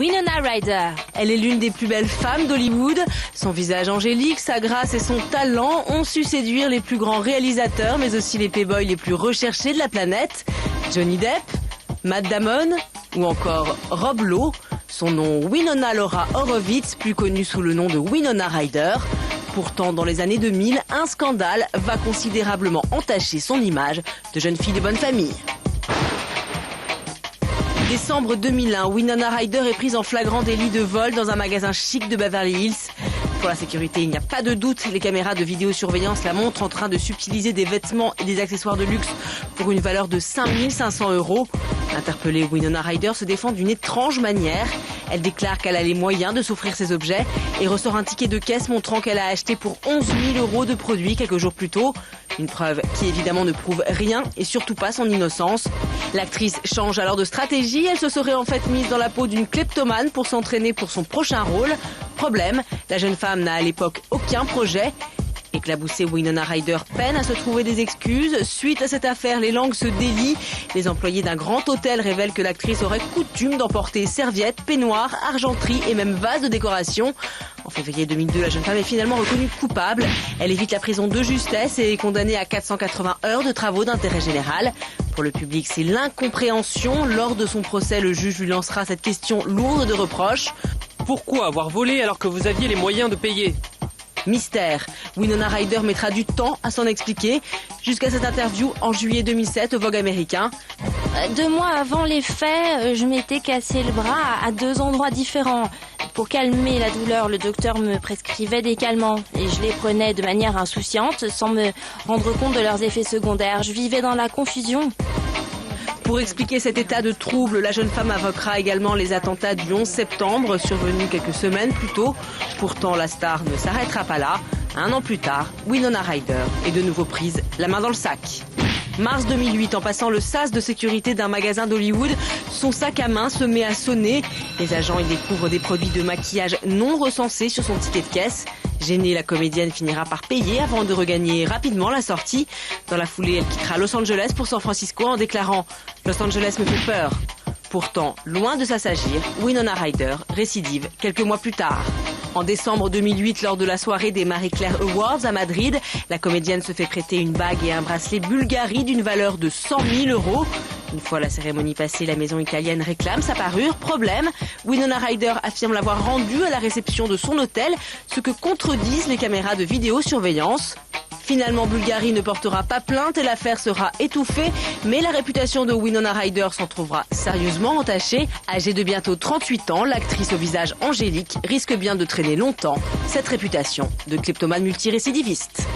Winona Ryder. Elle est l'une des plus belles femmes d'Hollywood. Son visage angélique, sa grâce et son talent ont su séduire les plus grands réalisateurs, mais aussi les playboys les plus recherchés de la planète. Johnny Depp, Matt Damon ou encore Rob Lowe. Son nom, Winona Laura Horowitz, plus connue sous le nom de Winona Ryder. Pourtant, dans les années 2000, un scandale va considérablement entacher son image de jeune fille de bonne famille. Décembre 2001, Winona Ryder est prise en flagrant délit de vol dans un magasin chic de Beverly Hills. Pour la sécurité, il n'y a pas de doute, les caméras de vidéosurveillance la montrent en train de subtiliser des vêtements et des accessoires de luxe pour une valeur de 5 500 €. Interpellée, Winona Ryder se défend d'une étrange manière. Elle déclare qu'elle a les moyens de s'offrir ces objets et ressort un ticket de caisse montrant qu'elle a acheté pour 11 000 € de produits quelques jours plus tôt. Une preuve qui évidemment ne prouve rien et surtout pas son innocence. L'actrice change alors de stratégie. Elle se serait en fait mise dans la peau d'une kleptomane pour s'entraîner pour son prochain rôle. Problème, la jeune femme n'a à l'époque aucun projet. Éclaboussée, Winona Ryder peine à se trouver des excuses. Suite à cette affaire, les langues se délient. Les employés d'un grand hôtel révèlent que l'actrice aurait coutume d'emporter serviettes, peignoirs, argenterie et même vases de décoration. En février 2002, la jeune femme est finalement reconnue coupable. Elle évite la prison de justesse et est condamnée à 480 heures de travaux d'intérêt général. Pour le public, c'est l'incompréhension. Lors de son procès, le juge lui lancera cette question lourde de reproches. Pourquoi avoir volé alors que vous aviez les moyens de payer ? Mystère. Winona Ryder mettra du temps à s'en expliquer, jusqu'à cette interview en juillet 2007 au Vogue américain. 2 mois avant les faits, je m'étais cassé le bras à 2 endroits différents. Pour calmer la douleur, le docteur me prescrivait des calmants et je les prenais de manière insouciante sans me rendre compte de leurs effets secondaires. Je vivais dans la confusion. Pour expliquer cet état de trouble, la jeune femme invoquera également les attentats du 11 septembre, survenus quelques semaines plus tôt. Pourtant, la star ne s'arrêtera pas là. 1 an plus tard, Winona Ryder est de nouveau prise la main dans le sac. Mars 2008, en passant le sas de sécurité d'un magasin d'Hollywood, son sac à main se met à sonner. Les agents y découvrent des produits de maquillage non recensés sur son ticket de caisse. Gênée, la comédienne finira par payer avant de regagner rapidement la sortie. Dans la foulée, elle quittera Los Angeles pour San Francisco en déclarant « Los Angeles me fait peur ». Pourtant, loin de s'assagir, Winona Ryder récidive quelques mois plus tard. En décembre 2008, lors de la soirée des Marie-Claire Awards à Madrid, la comédienne se fait prêter une bague et un bracelet Bulgari d'une valeur de 100 000 €. Une fois la cérémonie passée, la maison italienne réclame sa parure. Problème, Winona Ryder affirme l'avoir rendue à la réception de son hôtel, ce que contredisent les caméras de vidéosurveillance. Finalement, Bulgari ne portera pas plainte et l'affaire sera étouffée. Mais la réputation de Winona Ryder s'en trouvera sérieusement entachée. Âgée de bientôt 38 ans, l'actrice au visage angélique risque bien de traîner longtemps cette réputation de kleptomane multirécidiviste.